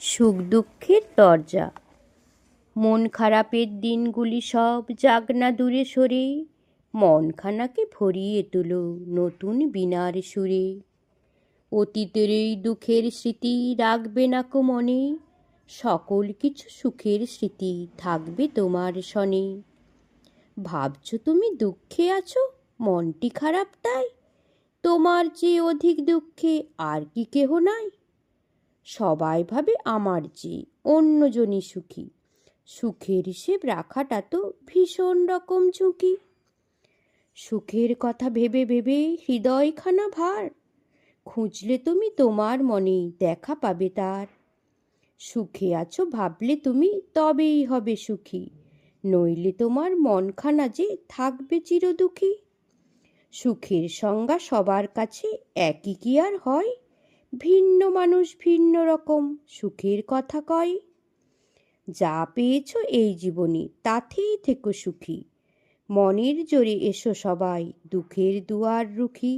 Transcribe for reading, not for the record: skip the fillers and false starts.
সুখ দুঃখের দরজা। মন খারাপের দিনগুলি সব যাক না দূরে সরে, মনখানাকে ভরিয়ে তুলো নতুন বীণার সুরে। অতীতের এই দুঃখের স্মৃতি রাখবে না কো মনে, সকল কিছু সুখের স্মৃতি থাকবে তোমার সনে। ভাবছো তুমি দুঃখে আছো, মনটি খারাপ তাই, তোমার চেয়ে অধিক দুঃখে আর কি কেহ নাই। সবাই ভাবে আমার চেয়ে অন্যজনই সুখী, সুখের হিসেব রাখাটা তো ভীষণ রকম ঝুঁকি। সুখের কথা ভেবে ভেবে হৃদয়খানা ভার, খুঁজলে তুমি তোমার মনেই দেখা পাবে তার। সুখে আছো ভাবলে তুমি তবেই হবে সুখী, নইলে তোমার মনখানা যে থাকবে চিরদুখী। সুখের সংজ্ঞা সবার কাছে একই কি আর হয়, ভিন্ন মানুষ ভিন্ন রকম সুখের কথা কয়। যা পেয়েছো এই জীবনে তাতেই থেকো সুখী, মনের জোরে এসো সবাই দুঃখের দুয়ার রুখি।